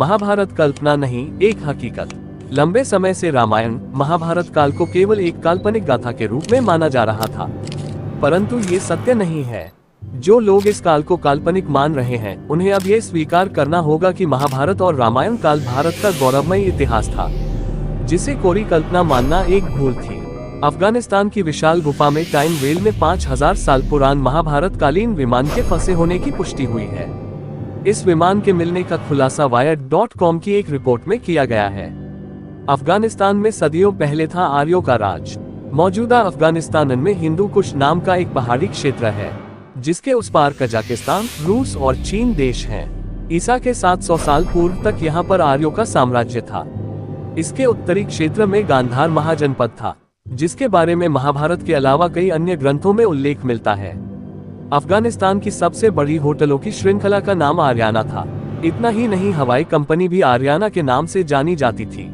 महाभारत कल्पना नहीं, एक हकीकत। लंबे समय से रामायण महाभारत काल को केवल एक काल्पनिक गाथा के रूप में माना जा रहा था, परंतु ये सत्य नहीं है। जो लोग इस काल को काल्पनिक मान रहे हैं, उन्हें अब ये स्वीकार करना होगा कि महाभारत और रामायण काल भारत का गौरवमय इतिहास था, जिसे कोरी कल्पना मानना एक भूल थी। अफगानिस्तान की विशाल गुफा में टाइम वेल में 5000 साल पुरान महाभारत कालीन विमान के फंसे होने की पुष्टि हुई है। इस विमान के मिलने का खुलासा Wired.com की एक रिपोर्ट में किया गया है। अफगानिस्तान में सदियों पहले था आर्यों का राज। मौजूदा अफगानिस्तान में हिंदू कुश नाम का एक पहाड़ी क्षेत्र है, जिसके उस पार कजाकिस्तान, रूस और चीन देश हैं। ईसा के 700 साल पूर्व तक यहाँ पर आर्यों का साम्राज्य था। इसके उत्तरी क्षेत्र में गांधार महाजनपद था, जिसके बारे में महाभारत के अलावा कई अन्य ग्रंथों में उल्लेख मिलता है। अफगानिस्तान की सबसे बड़ी होटलों की श्रृंखला का नाम आर्याना था। इतना ही नहीं, हवाई कंपनी भी आर्याना के नाम से जानी जाती थी।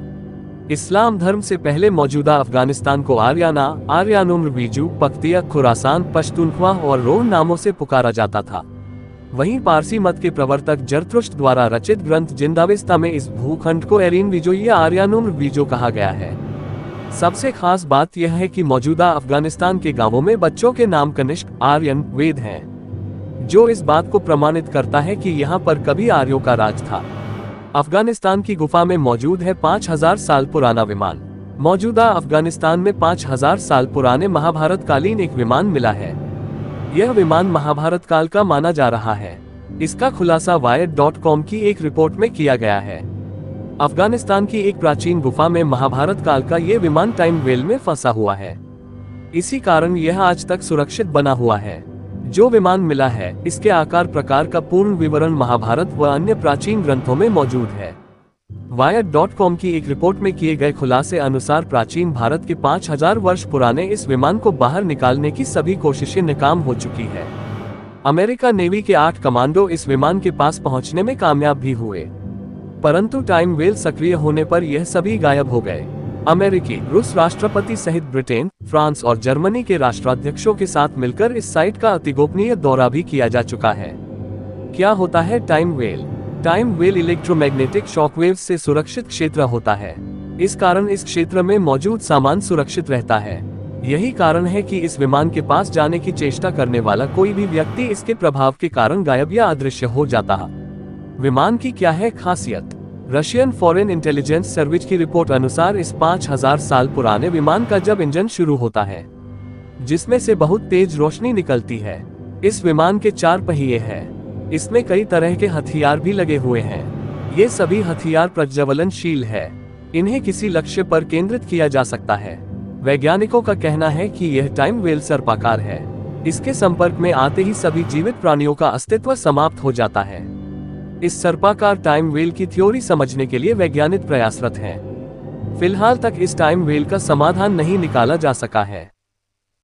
इस्लाम धर्म से पहले मौजूदा अफगानिस्तान को आर्याना, आर्यानुम्र बीजू, पख्तिया, खुरासान, पश्तूनख्वा और रोह नामों से पुकारा जाता था। वहीं पारसी मत के प्रवर्तक जरतुश्त द्वारा रचित ग्रंथ जिंदावेस्ता में इस भूखंड को एरीन बीजो या आर्यानुम्र बीजो कहा गया है। सबसे खास बात यह है कि मौजूदा अफगानिस्तान के गांवों में बच्चों के नाम कनिष्क, आर्यन, वेद हैं, जो इस बात को प्रमाणित करता है कि यहाँ पर कभी आर्यों का राज था। अफगानिस्तान की गुफा में मौजूद है 5000 साल पुराना विमान। मौजूदा अफगानिस्तान में 5000 साल पुराने महाभारत कालीन एक विमान मिला है। यह विमान महाभारत काल का माना जा रहा है। इसका खुलासा Wired.com की एक रिपोर्ट में किया गया है। अफगानिस्तान की एक प्राचीन गुफा में महाभारत काल का ये विमान टाइम वेल में फंसा हुआ है। इसी कारण यह आज तक सुरक्षित बना हुआ है। जो विमान मिला है, इसके आकार प्रकार का पूर्ण विवरण महाभारत व अन्य प्राचीन ग्रंथों में मौजूद है। Wired.com की एक रिपोर्ट में किए गए खुलासे अनुसार प्राचीन भारत के 5000 वर्ष पुराने इस विमान को बाहर निकालने की सभी कोशिशें नाकाम हो चुकी है। अमेरिका नेवी के 8 कमांडो इस विमान के पास पहुंचने में कामयाब भी हुए, परंतु टाइम वेल सक्रिय होने पर यह सभी गायब हो गए। अमेरिकी, रूस राष्ट्रपति सहित ब्रिटेन, फ्रांस और जर्मनी के राष्ट्राध्यक्षों के साथ मिलकर इस साइट का अतिगोपनीय दौरा भी किया जा चुका है। क्या होता है time well? Time well electromagnetic shockwaves से सुरक्षित क्षेत्र होता है। इस कारण इस क्षेत्र में मौजूद सामान सुरक्षित रहता है। यही कारण है कि इस विमान के पास जाने की चेष्टा करने वाला कोई भी व्यक्ति इसके प्रभाव के कारण गायब या अदृश्य हो जाता है। विमान की क्या है खासियत? रशियन फॉरेन इंटेलिजेंस सर्विस की रिपोर्ट अनुसार इस 5000 साल पुराने विमान का जब इंजन शुरू होता है, जिसमें से बहुत तेज रोशनी निकलती है। इस विमान के 4 पहिए हैं। इसमें कई तरह के हथियार भी लगे हुए हैं। ये सभी हथियार प्रज्वलनशील है। इन्हें किसी लक्ष्य पर केंद्रित किया जा सकता है। वैज्ञानिकों का कहना है कि यह टाइम वेल सर्पाकार है। इसके संपर्क में आते ही सभी जीवित प्राणियों का अस्तित्व समाप्त हो जाता है। इस सर्पाकार टाइम वेल की थ्योरी समझने के लिए वैज्ञानिक प्रयासरत हैं। फिलहाल तक इस टाइम वेल का समाधान नहीं निकाला जा सका है।